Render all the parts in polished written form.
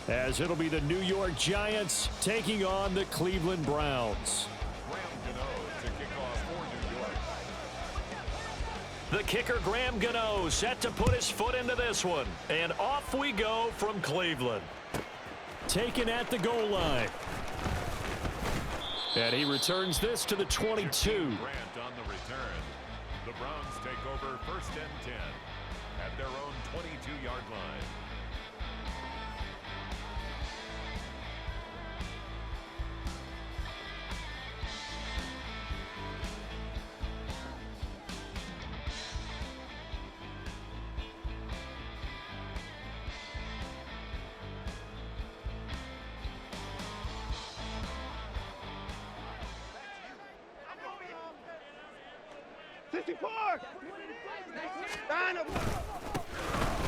as it'll be the New York Giants taking on the Cleveland Browns. The kicker, Graham Gano, set to put his foot into this one. And off we go from Cleveland. Taken at the goal line. And he returns this to the 22. Grant on the return. The Browns take over 1st and 10 at their own 22-yard line.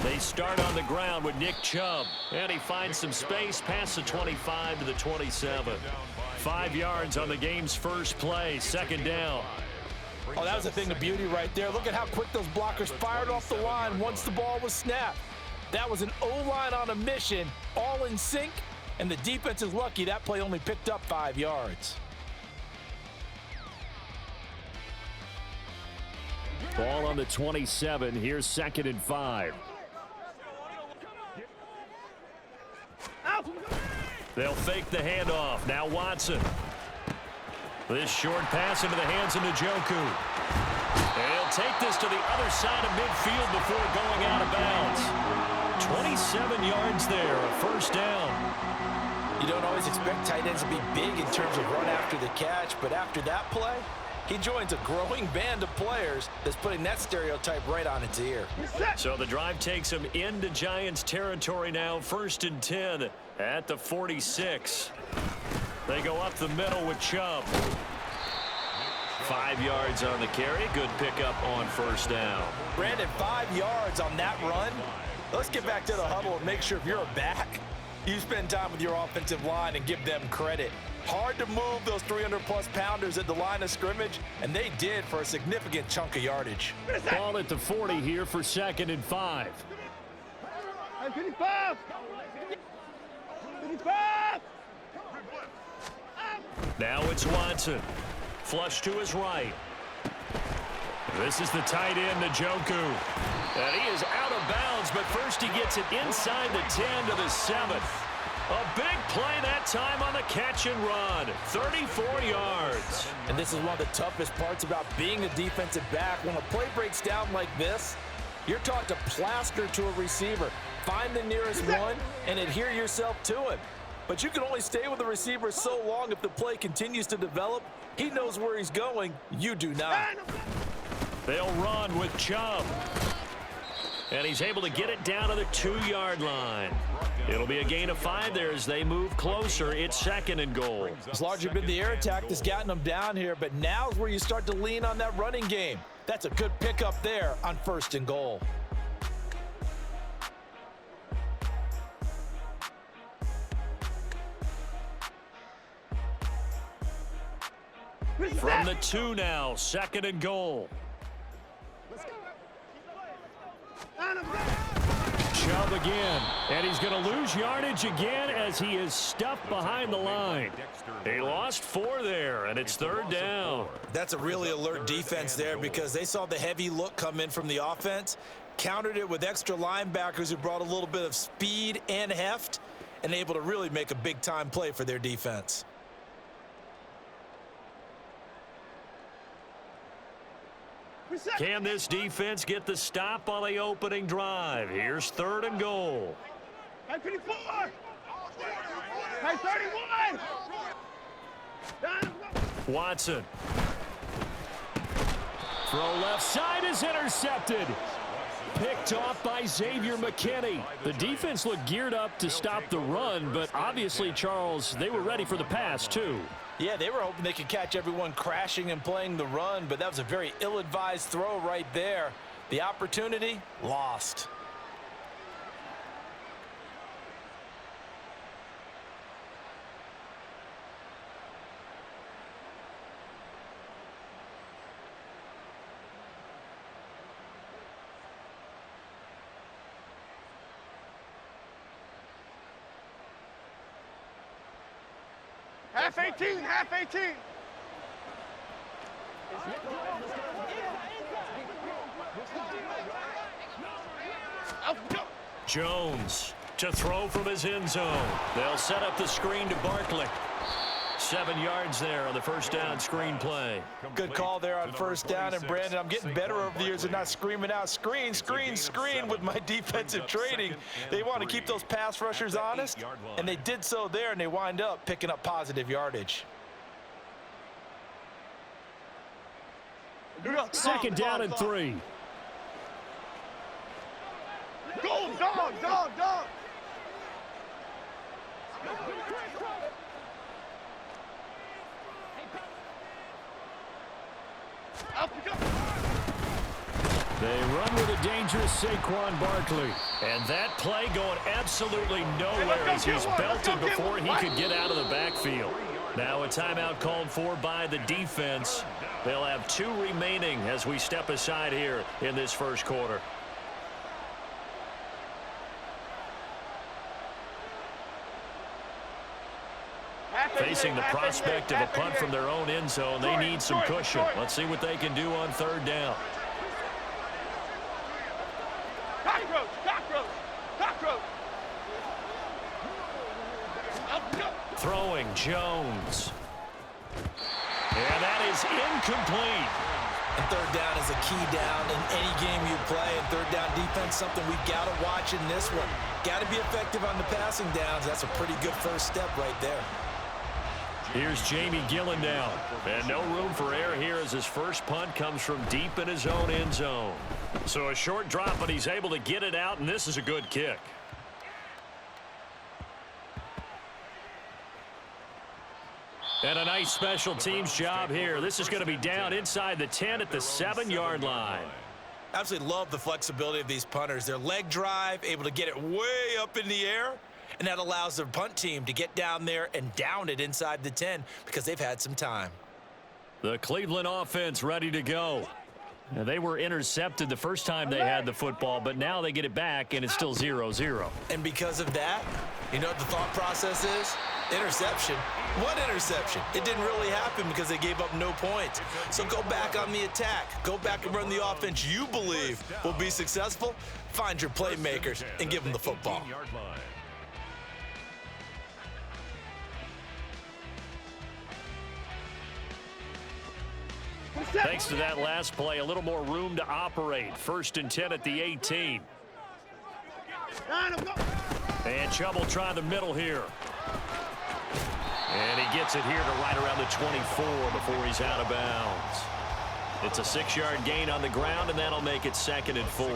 They start on the ground with Nick Chubb, and he finds some space past the 25 to the 27. 5 yards on the game's first play, 2nd down. Oh, that was a thing of beauty right there. Look at how quick those blockers fired off the line once the ball was snapped. That was an O-line on a mission, all in sync, and the defense is lucky that play only picked up 5 yards. Ball on the 27. Here's 2nd and 5. They'll fake the handoff. Now Watson. This short pass into the hands of Njoku. And he'll take this to the other side of midfield before going out of bounds. 27 yards there, a 1st down. You don't always expect tight ends to be big in terms of run after the catch, but after that play, he joins a growing band of players that's putting that stereotype right on its ear. So the drive takes him into Giants territory now, 1st and 10 at the 46. They go up the middle with Chubb. 5 yards on the carry. Good pickup on 1st down. Brandon, 5 yards on that run. Let's get back to the huddle and make sure if you're a back, you spend time with your offensive line and give them credit. Hard to move those 300-plus pounders at the line of scrimmage, and they did for a significant chunk of yardage. Ball at the 40 here for 2nd and 5. 55! 55! Now it's Watson. Flush to his right. This is the tight end, Njoku. And he is out of bounds, but first he gets it inside the 10 to the 7. A big play that time on the catch and run. 34 yards. And this is one of the toughest parts about being a defensive back. When a play breaks down like this, you're taught to plaster to a receiver. Find the nearest one and adhere yourself to him. But you can only stay with the receiver so long if the play continues to develop. He knows where he's going. You do not. They'll run with Chubb. And he's able to get it down to the 2-yard line. It'll be a gain of 5 there as they move closer. It's 2nd and goal. It's largely been the air attack that's gotten them down here, but now's where you start to lean on that running game. That's a good pickup there on 1st and goal. From the 2 now, 2nd and goal. Chubb again, and he's going to lose yardage again as he is stuffed behind the line. He lost 4 there, and it's 3rd down. That's a really alert defense there because they saw the heavy look come in from the offense, countered it with extra linebackers who brought a little bit of speed and heft, and able to really make a big-time play for their defense. Can this defense get the stop on the opening drive? Here's 3rd and goal. 54! 31! Watson. Throw left side is intercepted. Picked off by Xavier McKinney. The defense looked geared up to stop the run, but obviously, Charles, they were ready for the pass, too. Yeah, they were hoping they could catch everyone crashing and playing the run, but that was a very ill-advised throw right there. The opportunity, lost. Half 18, half 18. Jones to throw from his end zone. They'll set up the screen to Barkley. 7 yards there on the first down screen play. Good call there on first down. And, Brandon, I'm getting better over the years and not screaming out screen, screen, screen with my defensive training. They want to keep those pass rushers honest, and they did so there, and they wind up picking up positive yardage. Second down and 3. Go, dog, dog, dog. They run with a dangerous Saquon Barkley. And that play going absolutely nowhere as he's belted before he could get out of the backfield. Now a timeout called for by the defense. They'll have 2 remaining as we step aside here in this first quarter. Facing the prospect of a punt from their own end zone, they need some cushion. Let's see what they can do on third down. Cockroach, cockroach, cockroach. Throwing Jones. And that is incomplete. And third down is a key down in any game you play. And third down defense, something we got to watch in this one. Got to be effective on the passing downs. That's a pretty good first step right there. Here's Jamie Gillen down. And no room for error here as his first punt comes from deep in his own end zone. So a short drop, but he's able to get it out, and this is a good kick. And a nice special teams job here. This is going to be down inside the 10 at the 7-yard line. Absolutely love the flexibility of these punters. Their leg drive, able to get it way up in the air, and that allows their punt team to get down there and down it inside the 10 because they've had some time. The Cleveland offense ready to go. Now, they were intercepted the first time they had the football, but now they get it back, and it's still 0-0. And because of that, you know what the thought process is? Interception. What interception? It didn't really happen because they gave up no points. So go back on the attack. Go back and run the offense you believe will be successful. Find your playmakers and give them the football. Thanks to that last play, a little more room to operate. 1st and 10 at the 18. And Chubb will try the middle here. And he gets it here to right around the 24 before he's out of bounds. It's a 6-yard gain on the ground, and that'll make it 2nd and 4.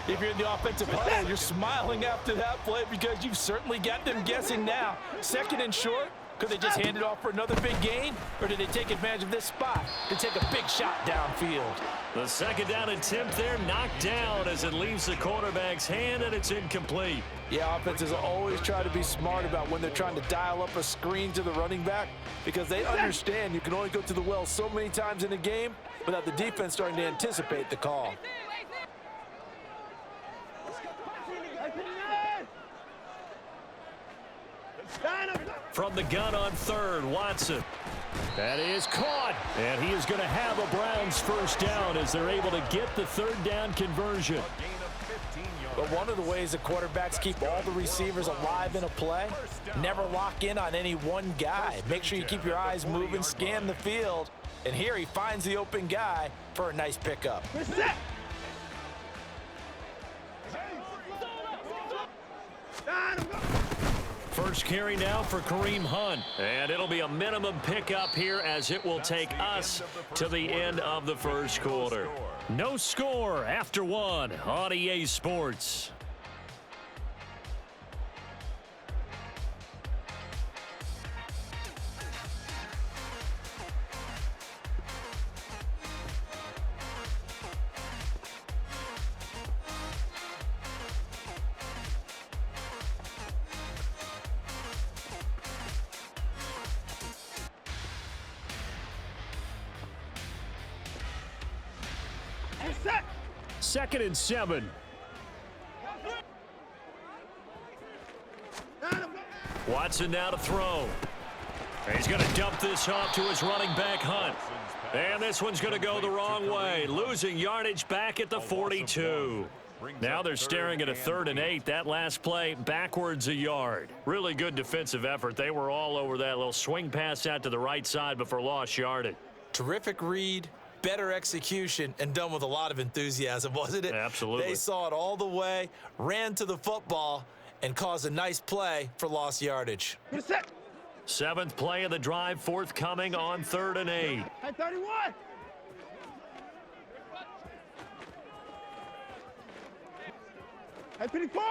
If you're in the offensive huddle, you're smiling after that play because you've certainly got them guessing now. 2nd and short. Could they just hand it off for another big gain? Or did they take advantage of this spot to take a big shot downfield? The 2nd down attempt there knocked down as it leaves the quarterback's hand, and it's incomplete. Yeah, offenses always try to be smart about when they're trying to dial up a screen to the running back because they understand you can only go to the well so many times in a game without the defense starting to anticipate the call. From the gun on 3rd, Watson. That is caught, and he is going to have a Browns first down as they're able to get the 3rd down conversion. But one of the ways the quarterbacks keep all the receivers alive in a play, never lock in on any one guy. Make sure you keep your eyes moving, scan the field, and here he finds the open guy for a nice pickup. First carry now for Kareem Hunt. And it'll be a minimum pickup here as it will take us to the end of the first quarter. No score after 1 on EA Sports. Second and 7. Watson now to throw. He's going to dump this off to his running back, Hunt. And this one's going to go the wrong way, losing yardage back at the 42. Now they're staring at a 3rd and 8. That last play, backwards a yard. Really good defensive effort. They were all over that little swing pass out to the right side before lost yardage. Terrific read, better execution, and done with a lot of enthusiasm, wasn't it? Absolutely. They saw it all the way, ran to the football, and caused a nice play for lost yardage. 7th play of the drive, forthcoming on 3rd and 8. Hey, 31. Hey, 24.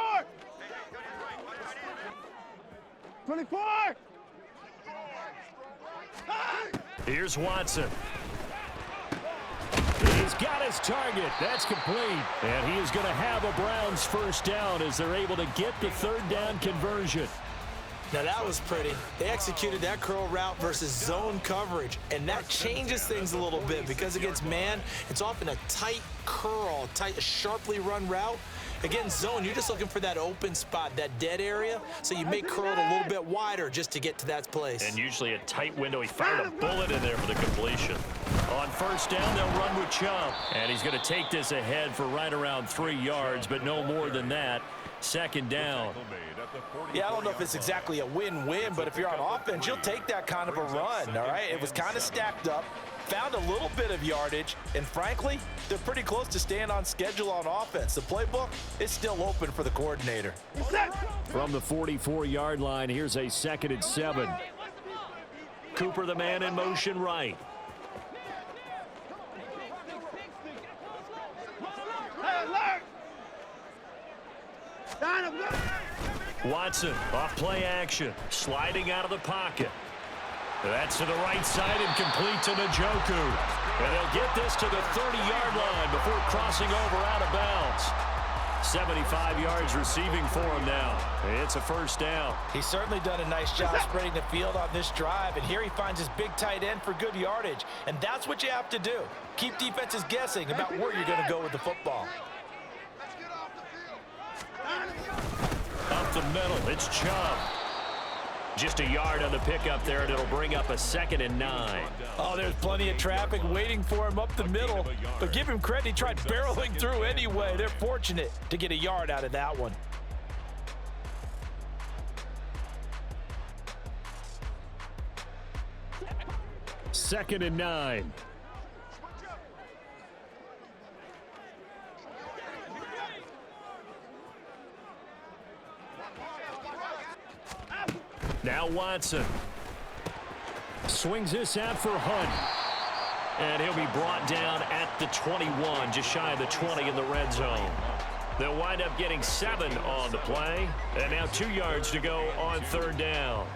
24. Here's Watson. He's got his target. That's complete. And he is going to have a Browns first down as they're able to get the 3rd down conversion. Now that was pretty. They executed that curl route versus zone coverage, and that changes things a little bit because against man, it's often a tight curl, tight, sharply run route. Against zone, you're just looking for that open spot, that dead area, so you make curl a little bit wider just to get to that place. And usually a tight window. He fired a bullet in there for the completion. On first down, they'll run with Chubb. And he's going to take this ahead for right around 3 yards, but no more than that. 2nd down. Yeah, I don't know if it's exactly a win-win, but if you're on offense, you'll take that kind of a run, all right? It was kind of stacked up, found a little bit of yardage, and frankly, they're pretty close to staying on schedule on offense. The playbook is still open for the coordinator. From the 44-yard line, here's a 2nd and 7. Cooper, the man in motion right. Watson off play action, sliding out of the pocket. That's to the right side and complete to Njoku. And they'll get this to the 30-yard line before crossing over out of bounds. 75 yards receiving for him now. It's a first down. He's certainly done a nice job spreading the field on this drive, and here he finds his big tight end for good yardage. And that's what you have to do. Keep defenses guessing about where you're going to go with the football. Up the middle, it's Chubb. Just a yard on the pickup there, and it'll bring up a 2nd and 9. Oh, there's plenty of traffic waiting for him up the middle. But give him credit, he tried barreling through anyway. They're fortunate to get a yard out of that one. Second and 9. Now Watson swings this out for Hunt. And he'll be brought down at the 21, just shy of the 20 in the red zone. They'll wind up getting 7 on the play. And now 2 yards to go on 3rd down.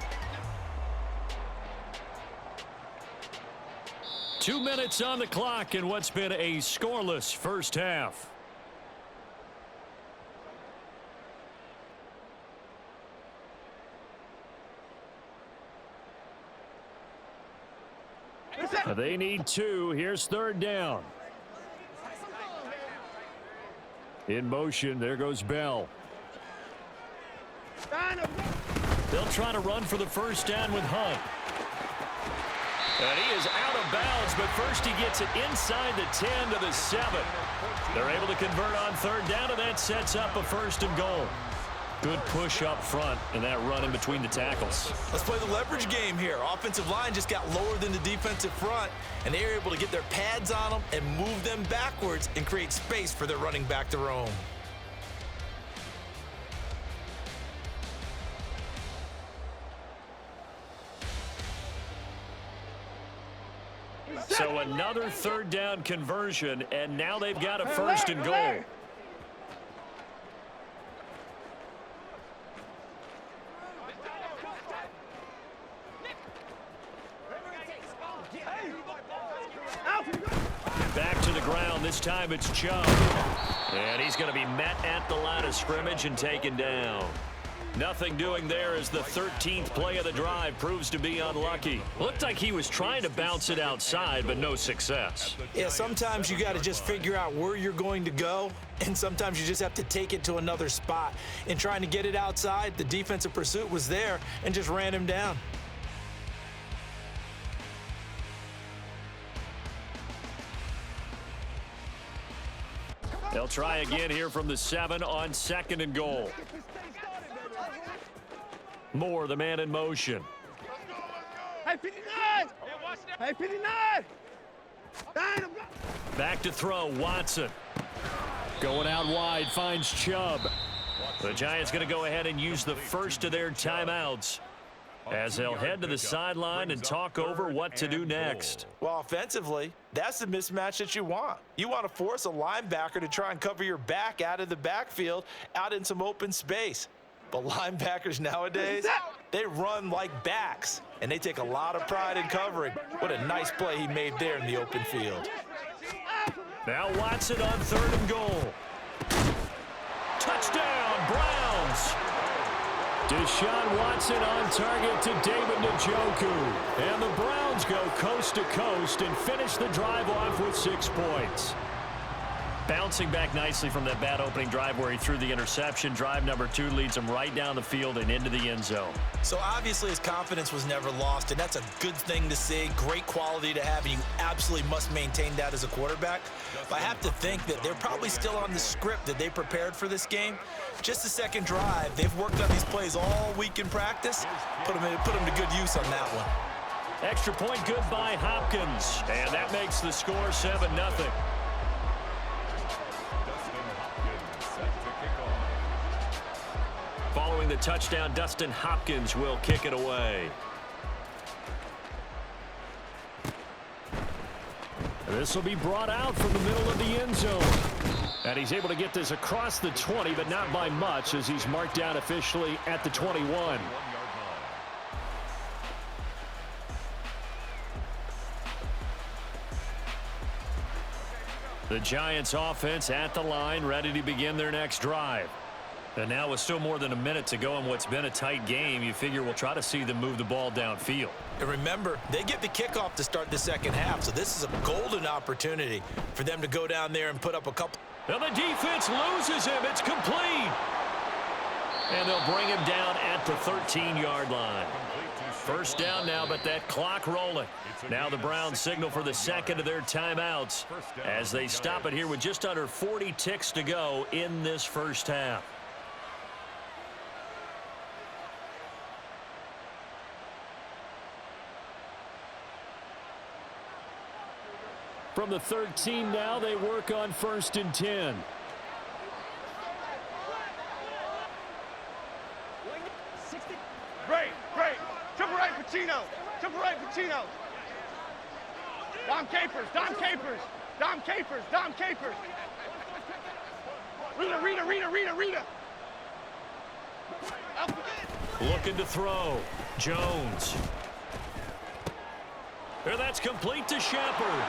2 minutes on the clock in what's been a scoreless first half. They need 2. Here's 3rd down. In motion, there goes Bell. They'll try to run for the first down with Hunt. And he is out of bounds, but first he gets it inside the 10 to the 7. They're able to convert on 3rd down, and that sets up a 1st and goal. Good push up front and that run in between the tackles. Let's play the leverage game here. Offensive line just got lower than the defensive front, and they were able to get their pads on them and move them backwards and create space for their running back to roam. So another 3rd down conversion, and now they've got a 1st and goal. Back to the ground. This time it's Chubb. And he's going to be met at the line of scrimmage and taken down. Nothing doing there as the 13th play of the drive proves to be unlucky. Looked like he was trying to bounce it outside, but no success. Yeah, sometimes you got to just figure out where you're going to go, and sometimes you just have to take it to another spot. In trying to get it outside, the defensive pursuit was there and just ran him down. They'll try again here from the 7 on 2nd and goal. Moore, the man in motion. Hey, 59! Hey, 59! Back to throw, Watson. Going out wide, finds Chubb. The Giants going to go ahead and use the first of their timeouts as they'll head to the sideline and talk over what to do next. Well, offensively, that's the mismatch that you want. You want to force a linebacker to try and cover your back out of the backfield, out in some open space. But linebackers nowadays, they run like backs, and they take a lot of pride in covering. What a nice play he made there in the open field. Now Watson on 3rd and goal. Touchdown, Browns. Deshaun Watson on target to David Njoku. And the Browns go coast to coast and finish the drive off with 6 points. Bouncing back nicely from that bad opening drive where he threw the interception. Drive number 2 leads him right down the field and into the end zone. So obviously his confidence was never lost, and that's a good thing to see. Great quality to have, and you absolutely must maintain that as a quarterback. But I have to think that they're probably still on the script that they prepared for this game. Just the second drive, they've worked on these plays all week in practice. Put them to good use on that one. Extra point good by Hopkins, and that makes the score 7-0. Following the touchdown, Dustin Hopkins will kick it away. This will be brought out from the middle of the end zone. And he's able to get this across the 20, but not by much, as he's marked down officially at the 21. The Giants offense at the line, ready to begin their next drive. And now with still more than a minute to go in what's been a tight game, you figure we'll try to see them move the ball downfield. And remember, they get the kickoff to start the second half, so this is a golden opportunity for them to go down there and put up a couple. And the defense loses him. It's complete. And they'll bring him down at the 13-yard line. First down now, but that clock rolling. Now the Browns signal for the second of their timeouts as they stop it here with just under 40 ticks to go in this first half. From the 13 now, they work on 1st and 10. Great. Triple right, Pacino. Triple right, Pacino. Dom Capers. Rita. Looking to throw. Jones. And that's complete to Shepard.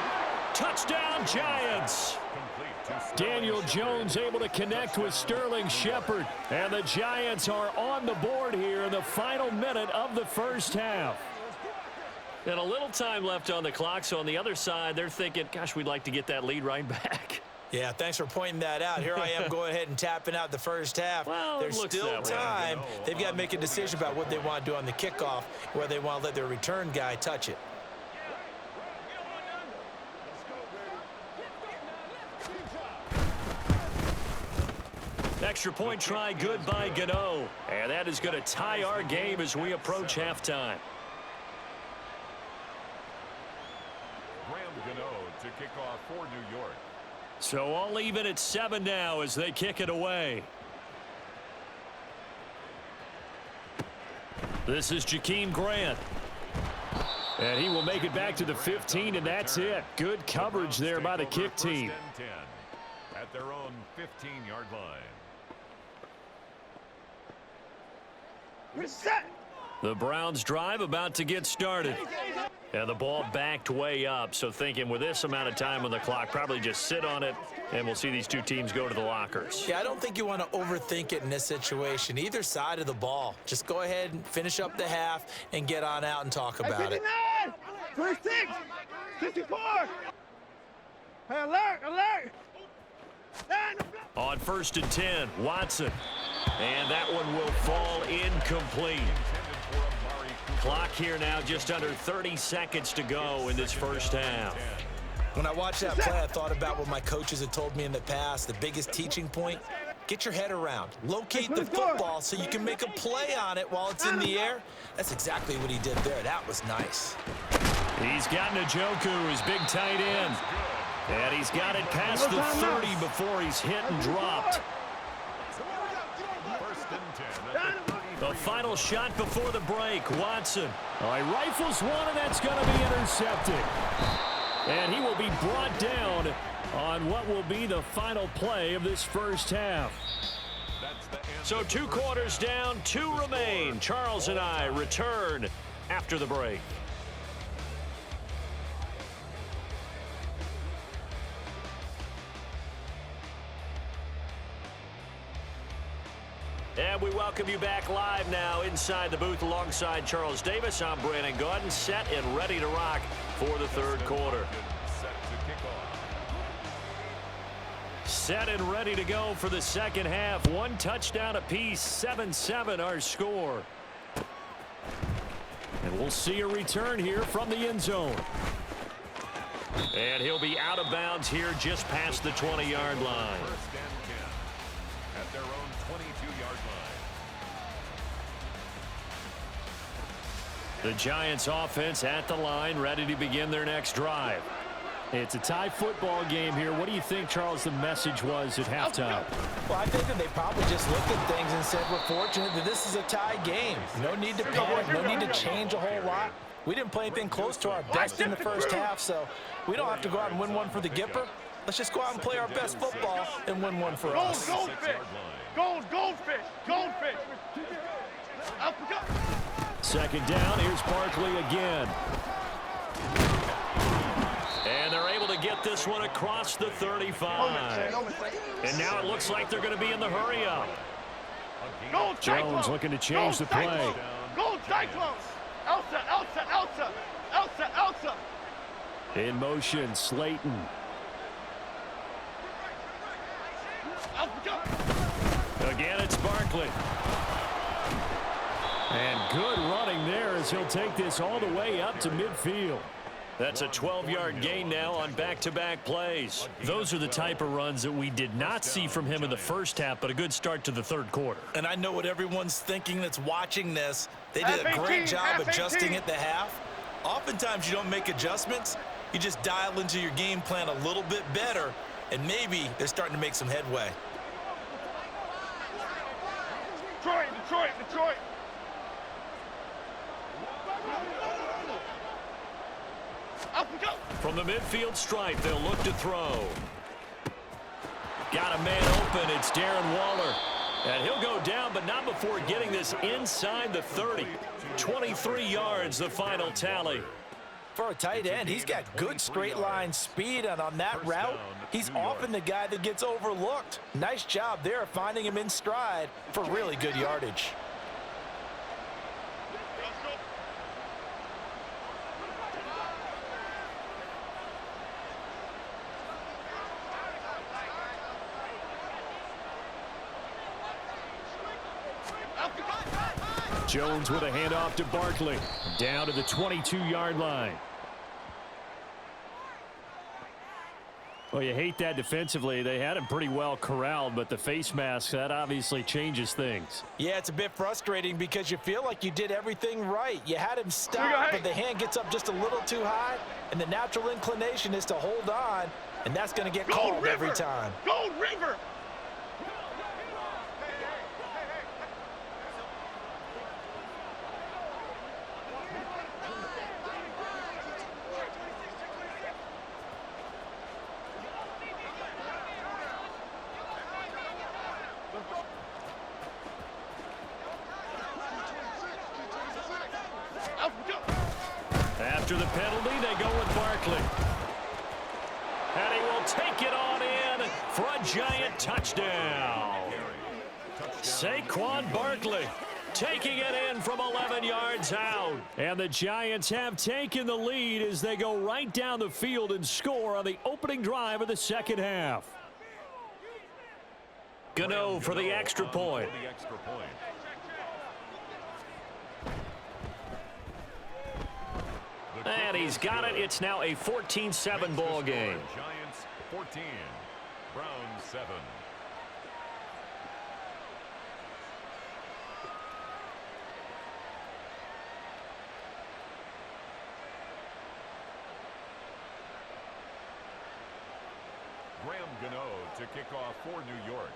Touchdown, Giants. Daniel Jones able to connect with Sterling Shepard. And the Giants are on the board here in the final minute of the first half. And a little time left on the clock, so on the other side, they're thinking, gosh, we'd like to get that lead right back. Yeah, thanks for pointing that out. Here I am going ahead and tapping out the first half. Well, there's still time. They've got to make a decision about what they want to do on the kickoff, whether they want to let their return guy touch it. Extra point try good by Gano. And that is going to tie our game as we approach halftime. Gno to kick off for New York. So all even at 7 now as they kick it away. This is Jakeem Grant. And he will make it back to the 15, and that's it. Good coverage there by the kick team. At their own 15-yard line. Reset. The Browns drive about to get started. And the ball backed way up, so thinking with this amount of time on the clock, probably just sit on it, and we'll see these two teams go to the lockers. Yeah, I don't think you want to overthink it in this situation. Either side of the ball. Just go ahead and finish up the half and get on out and talk about it. 26, 64. Hey, alert. On 1st and 10, Watson. And that one will fall incomplete. Clock here now just under 30 seconds to go in this first half. When I watched that play, I thought about what my coaches had told me in the past. The biggest teaching point, get your head around. Locate the football so you can make a play on it while it's in the air. That's exactly what he did there. That was nice. He's got Njoku, his big tight end. And he's got it past the 30 before he's hit and dropped. First and 10 at the 30. The final shot before the break, Watson. All right, rifles one, and that's going to be intercepted. And he will be brought down on what will be the final play of this first half. So 2 quarters down, 2 remain. Charles and I return after the break. And we welcome you back live now inside the booth alongside Charles Davis. I'm Brandon Gaudin, set and ready to rock for the third quarter. Set and ready to go for the second half. 1 touchdown apiece, 7-7 our score. And we'll see a return here from the end zone. And he'll be out of bounds here just past the 20-yard line. First and 10 at their own 22-yard line. The Giants offense at the line, ready to begin their next drive. It's a tie football game here. What do you think, Charles, the message was at halftime? Well, I think that they probably just looked at things and said, we're fortunate that this is a tie game. No need to panic, no need to change a whole lot. We didn't play anything close to our best in the first half, so we don't have to go out and win one for the Gipper. Let's just go out and play our best football and win one for us. Goldfish! Goldfish! Goldfish! Second down, here's Barkley again. And they're able to get this one across the 35. And now it looks like they're going to be in the hurry-up. Jones looking to change the play. Gold Cyclones! Elsa! In motion, Slayton. Again, it's Barkley. And good running there as he'll take this all the way up to midfield. That's a 12-yard gain now on back-to-back plays. Those are the type of runs that we did not see from him in the first half, but a good start to the third quarter. And I know what everyone's thinking that's watching this. They did a great job adjusting at the half. Oftentimes you don't make adjustments. You just dial into your game plan a little bit better, and maybe they're starting to make some headway. Detroit! From the midfield stripe, they'll look to throw. Got a man open. It's Darren Waller. And he'll go down, but not before getting this inside the 30. 23 yards, the final tally. For a tight end, he's got good straight line speed, and on that route, he's often the guy that gets overlooked. Nice job there finding him in stride for really good yardage. Jones with a handoff to Barkley. Down to the 22-yard line. Well, you hate that defensively. They had him pretty well corralled, but the face mask, that obviously changes things. Yeah, it's a bit frustrating because you feel like you did everything right. You had him stop, but the hand gets up just a little too high, and the natural inclination is to hold on, and that's going to get called every time. Gold River! After the penalty, they go with Barkley. And he will take it on in for a giant touchdown. Saquon Barkley taking it in from 11 yards out. And the Giants have taken the lead as they go right down the field and score on the opening drive of the second half. Gano for the extra point. And he he's got it. It's now a 14-7 ball game. Giants 14, Browns 7. Gno to kick off for New York.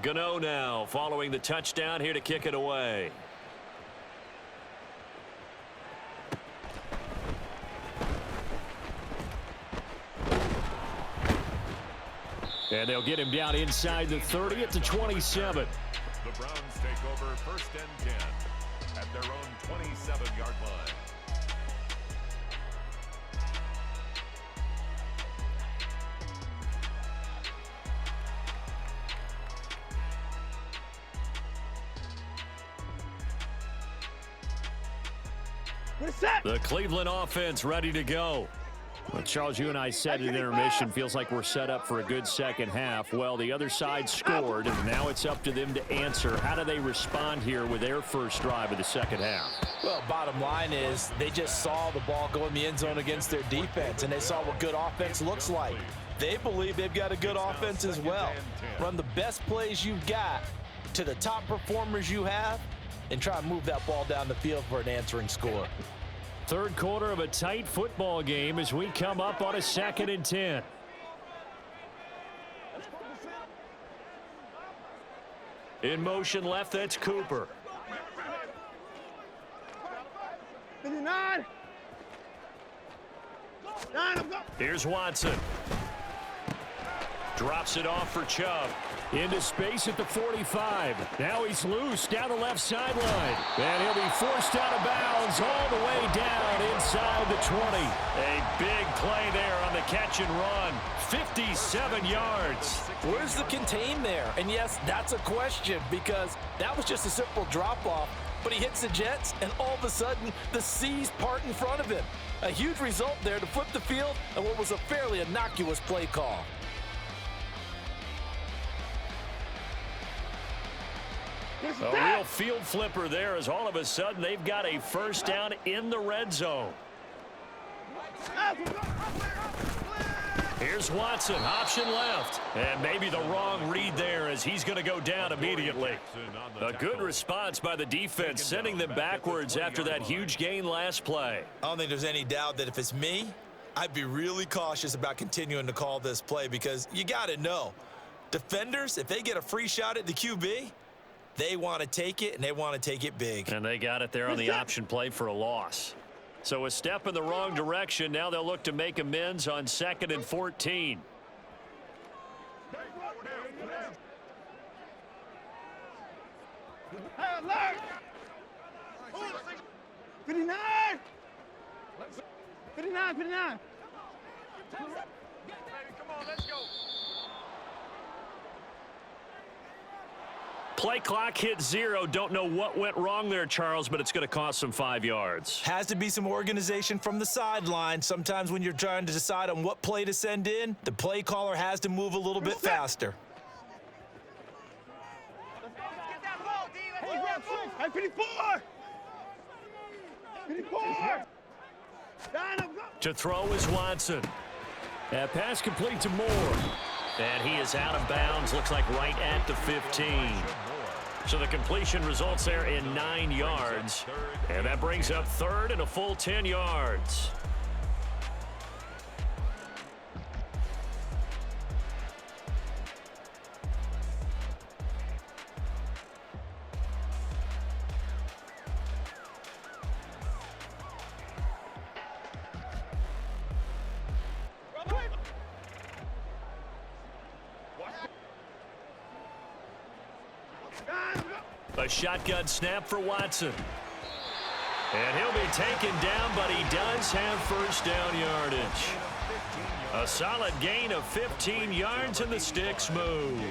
Gno now following the touchdown here to kick it away. And they'll get him down inside the 30 at the 27. The Browns take over first and 10 at their own 27-yard line. The Cleveland offense ready to go. Well, Charles, you and I said in intermission, feels like we're set up for a good second half. Well, the other side scored, and now it's up to them to answer. How do they respond here with their first drive of the second half? Well, bottom line is they just saw the ball go in the end zone against their defense, and they saw what good offense looks like. They believe they've got a good offense as well. Run the best plays you've got to the top performers you have, and try and move that ball down the field for an answering score. Third quarter of a tight football game as we come up on a 2nd and 10. In motion left, that's Cooper. 59. Here's Watson. Drops it off for Chubb. Into space at the 45. Now he's loose down the left sideline. And he'll be forced out of bounds all the way down inside the 20. A big play there on the catch and run. 57 yards. Where's the contain there? And yes, that's a question because that was just a simple drop-off. But he hits the Jets, and all of a sudden, the seas part in front of him. A huge result there to flip the field and what was a fairly innocuous play call. A real field flipper there as all of a sudden they've got a first down in the red zone. Here's Watson, option left. And maybe the wrong read there as he's going to go down immediately. A good response by the defense, sending them backwards after that huge gain last play. I don't think there's any doubt that if it's me, I'd be really cautious about continuing to call this play because you got to know, defenders, if they get a free shot at the QB, they want to take it, and they want to take it big. And they got it there on the option play for a loss. So a step in the wrong direction. Now they'll look to make amends on 2nd and 14. Hey, alert! 59! 59, 59. Come on, let's go. Play clock hit 0. Don't know what went wrong there, Charles, but it's going to cost them 5 yards. Has to be some organization from the sideline. Sometimes when you're trying to decide on what play to send in, the play caller has to move a little bit faster. Hey, 54! 54! To throw is Watson. That pass complete to Moore. And he is out of bounds, looks like right at the 15. So the completion results there in 9 yards. And that brings up 3rd and a full 10 yards. A shotgun snap for Watson. And he'll be taken down, but he does have first down yardage. A solid gain of 15 yards, and the sticks move.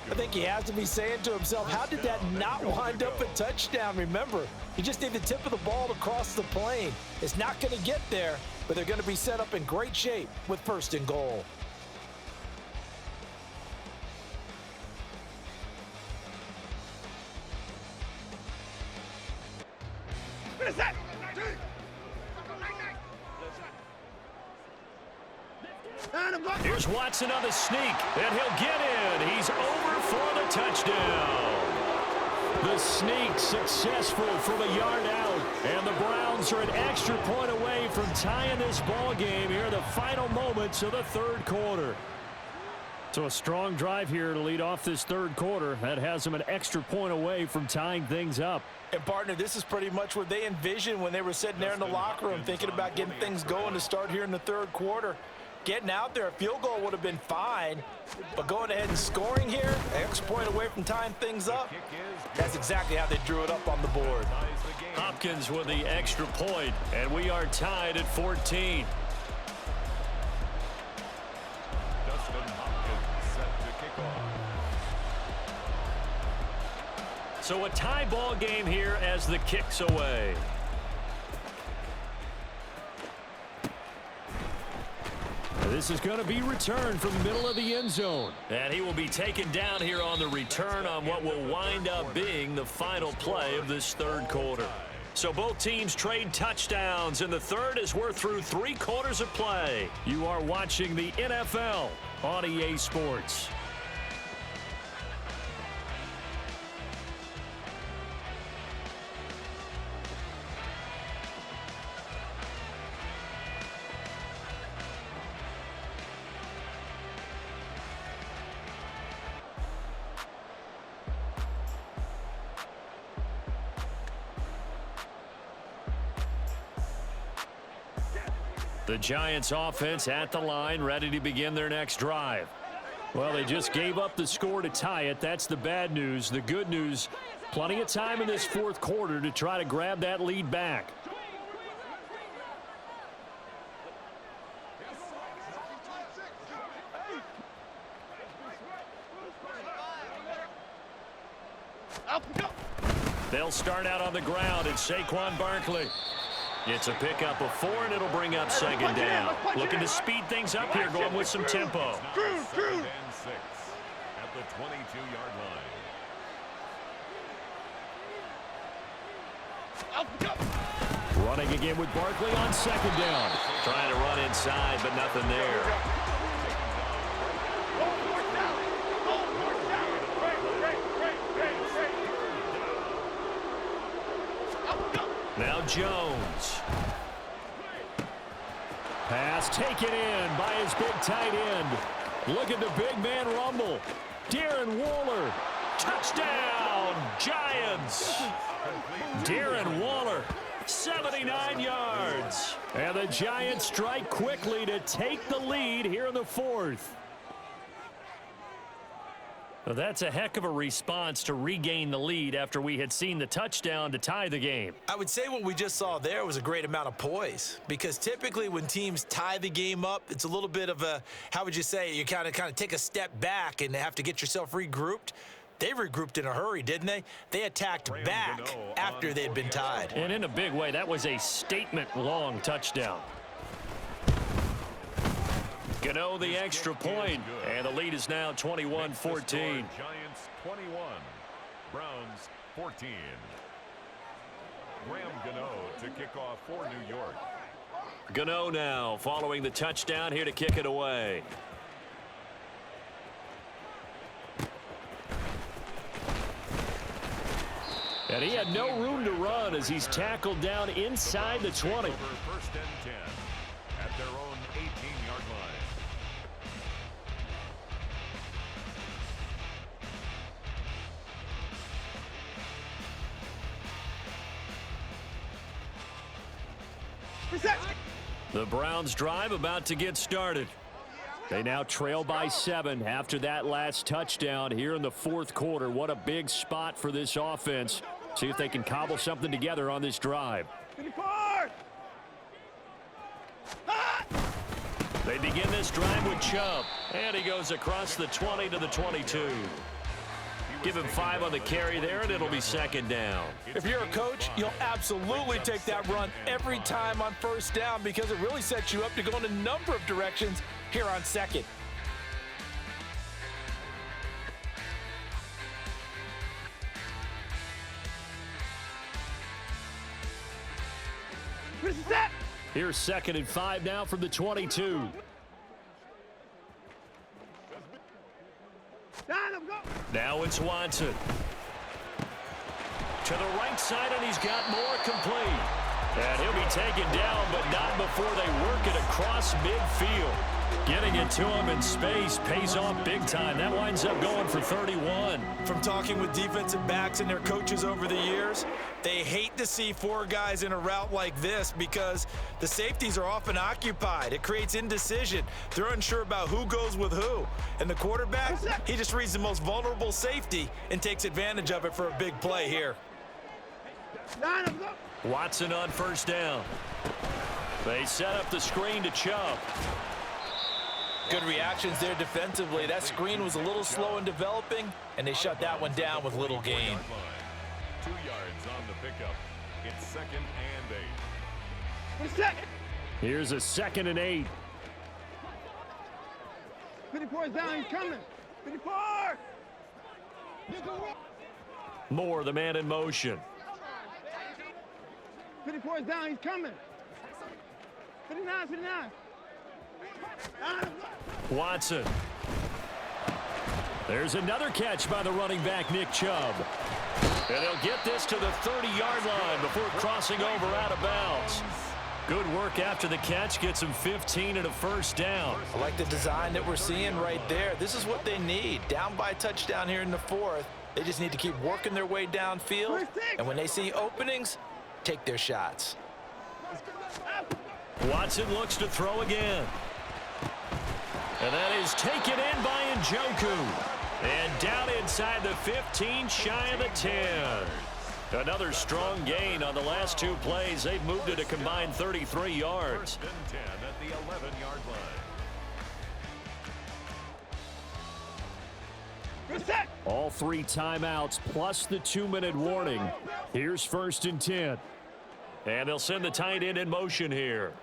I think he has to be saying to himself, how did that not wind up a touchdown? Remember, he just need the tip of the ball to cross the plane. It's not going to get there, but they're going to be set up in great shape with 1st and goal. Here's Watson on the sneak, and he'll get in. He's over for the touchdown. The sneak successful from a yard out, and the Browns are an extra point away from tying this ball game here in the final moments of the third quarter. So a strong drive here to lead off this third quarter. That has them an extra point away from tying things up. And, partner, this is pretty much what they envisioned when they were sitting there in the locker room thinking about getting things going to start here in the third quarter. Getting out there, a field goal would have been fine, but going ahead and scoring here, an extra point away from tying things up, that's exactly how they drew it up on the board. Hopkins with the extra point, and we are tied at 14. So a tie ball game here as the kick's away. This is going to be returned from the middle of the end zone. And he will be taken down here on the return on what will wind up being the final play of this third quarter. So both teams trade touchdowns, and the third as we're through 3 quarters of play. You are watching the NFL on EA Sports. The Giants offense at the line, ready to begin their next drive. Well, they just gave up the score to tie it. That's the bad news. The good news, plenty of time in this fourth quarter to try to grab that lead back. They'll start out on the ground, and Saquon Barkley. It's a pickup of 4, and it'll bring up second down. Looking to speed things up here, going with some tempo. Second and 6 at the 22-yard line. Running again with Barkley on second down. Trying to run inside, but nothing there. Now Jones. Pass taken in by his big tight end. Look at the big man rumble. Darren Waller. Touchdown, Giants. Darren Waller, 79 yards. And the Giants strike quickly to take the lead here in the fourth. Well, that's a heck of a response to regain the lead after we had seen the touchdown to tie the game. I would say what we just saw there was a great amount of poise, because typically when teams tie the game up, it's a little bit of a, how would you say, you kind of take a step back and have to get yourself regrouped. They regrouped in a hurry, didn't they? They attacked back after they had been tied. And in a big way, that was a statement-long touchdown. Gano the extra point, and the lead is now 21-14. Giants 21, Browns 14. Graham Gano to kick off for New York. Gano now following the touchdown here to kick it away. And he had no room to run as he's tackled down inside the 20. First and 10 at their own 18-yard line. The Browns drive about to get started. They now trail by 7 after that last touchdown here in the fourth quarter. What a big spot for this offense. See if they can cobble something together on this drive. They begin this drive with Chubb, and he goes across the 20 to the 22. Give him 5 on the carry there, and it'll be second down. If you're a coach, you'll absolutely take that run every time on first down, because it really sets you up to go in a number of directions here on second. Here's second and 5 now from the 22. Now it's Watson. To the right side, and he's got more complete. And he'll be taken down, but not before they work it across midfield. Getting it to him in space pays off big time. That winds up going for 31. From talking with defensive backs and their coaches over the years, they hate to see four guys in a route like this because the safeties are often occupied. It creates indecision. They're unsure about who goes with who. And the quarterback, he just reads the most vulnerable safety and takes advantage of it for a big play here. Watson on first down. They set up the screen to Chubb. Good reactions there defensively. That screen was a little slow in developing, and they shut that one down with little gain. 2 yards on the pickup. It's 2nd and 8. Here's a 2nd and 8. 54 is down, he's coming. 54! Moore, the man in motion. 54 is down, he's coming. 59, 59. Watson. There's another catch by the running back, Nick Chubb. And they'll get this to the 30-yard line before crossing over out of bounds. Good work after the catch. Gets him 15 and a first down. I like the design that we're seeing right there. This is what they need. Down by a touchdown here in the 4th. They just need to keep working their way downfield. And when they see openings, take their shots. Watson looks to throw again. And that is taken in by Njoku. And down inside the 15, shy of the 10. Another strong gain on the last 2 plays. They've moved it a combined 33 yards. 1st and 10 at the 11-yard line. All 3 timeouts plus the 2-minute warning. Here's 1st and 10. And they'll send the tight end in motion here.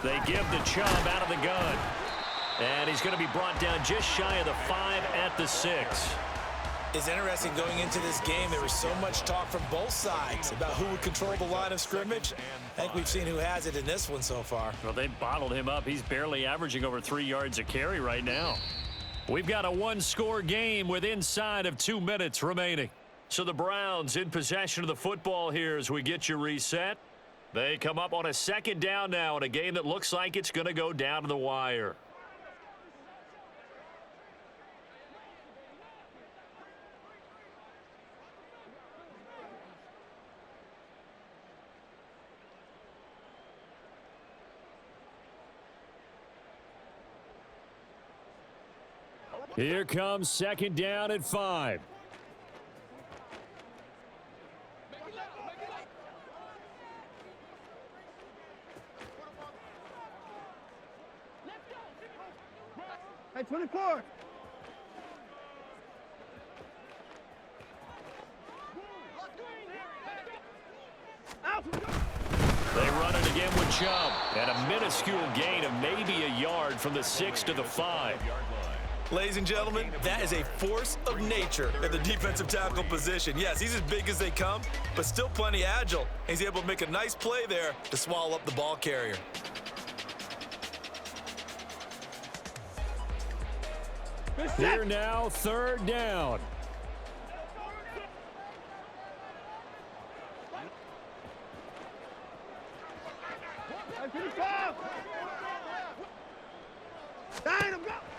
They give the Chubb out of the gun. And he's going to be brought down just shy of the 5 at the 6. It's interesting going into this game. There was so much talk from both sides about who would control the line of scrimmage. I think we've seen who has it in this one so far. Well, they bottled him up. He's barely averaging over 3 yards a carry right now. We've got a 1-score game with inside of 2 minutes remaining. So the Browns in possession of the football here as we get you reset. They come up on a 2nd down now in a game that looks like it's going to go down to the wire. Here comes 2nd down at 5. Hey, 24. They run it again with Chubb. And a minuscule gain of maybe a yard from the 6 to the 5. Ladies and gentlemen, that is a force of nature at the defensive tackle position. Yes, he's as big as they come, but still plenty agile. He's able to make a nice play there to swallow up the ball carrier. Here now, 3rd down.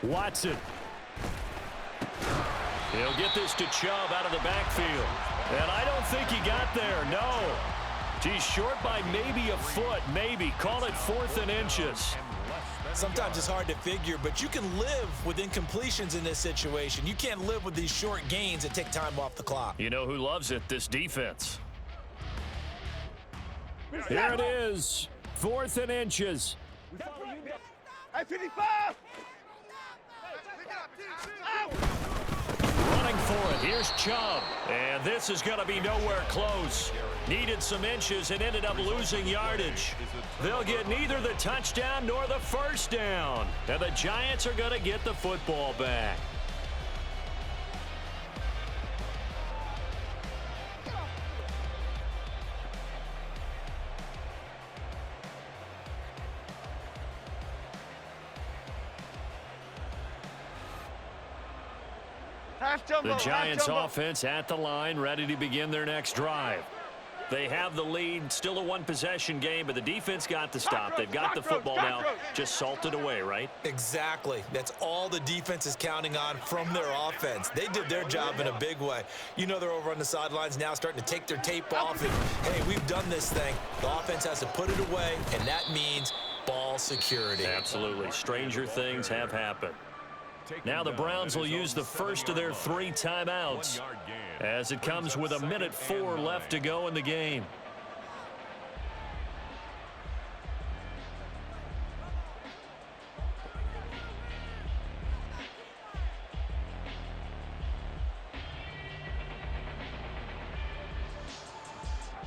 Watson. He'll get this to Chubb out of the backfield. And I don't think he got there, no. He's short by maybe a foot, maybe. Call it 4th and inches. Sometimes it's hard to figure, but you can live with incompletions in this situation. You can't live with these short gains that take time off the clock. You know who loves it? This defense. Here it is. 4th and inches. Hey, 55! Running for it. Here's Chubb. And this is going to be nowhere close. Needed some inches and ended up losing yardage. They'll get neither the touchdown nor the 1st down. And the Giants are going to get the football back. jumbo, The Giants jumbo. offense at the line, ready to begin their next drive. They have the lead, still a one-possession game, but the defense got the stop. They've got the football now, just salted away, right? Exactly. That's all the defense is counting on from their offense. They did their job in a big way. You know they're over on the sidelines now starting to take their tape off. And, hey, we've done this thing. The offense has to put it away, and that means ball security. Absolutely. Stranger things have happened. Now the Browns will use the first of their 3 timeouts as it comes with 1:04 left to go in the game.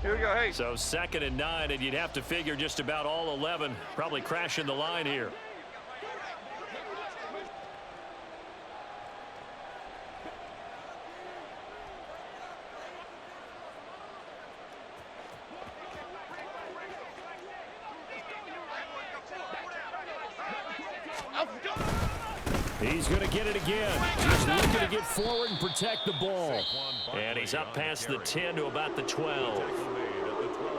Here we go, hey. So 2nd and 9, and you'd have to figure just about all 11 probably crashing the line here. He's going to get it again. He's looking to get forward and protect the ball. And he's up past the 10 to about the 12.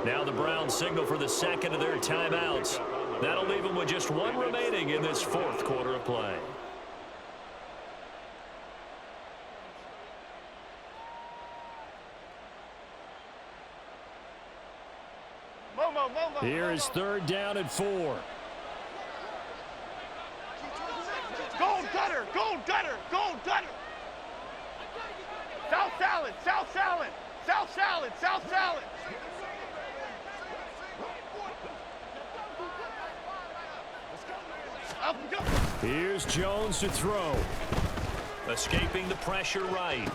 Now the Browns signal for the 2nd of their timeouts. That'll leave them with just 1 remaining in this 4th quarter of play. Here is 3rd down and 4. Gold gutter, gold gutter, gold gutter. South salad, south salad, south salad, south salad. Here's Jones to throw. Escaping the pressure right.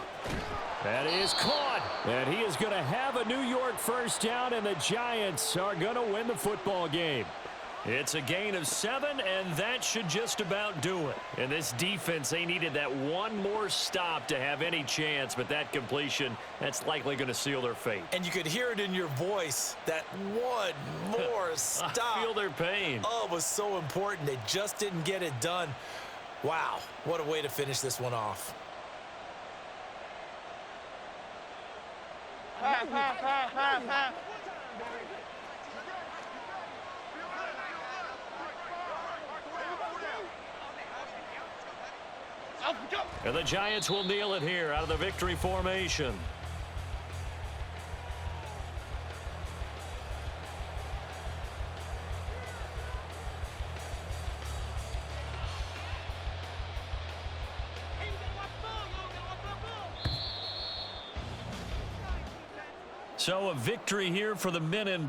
That is caught. And he is going to have a New York first down, and the Giants are going to win the football game. It's a gain of 7, and that should just about do it. And this defense, they needed that one more stop to have any chance, but that completion, that's likely going to seal their fate. And you could hear it in your voice, that one more stop. I feel their pain. Oh, it was so important. They just didn't get it done. Wow, what a way to finish this one off. Pass, pass, pass, pass, pass. And the Giants will kneel it here out of the victory formation. So a victory here for the men in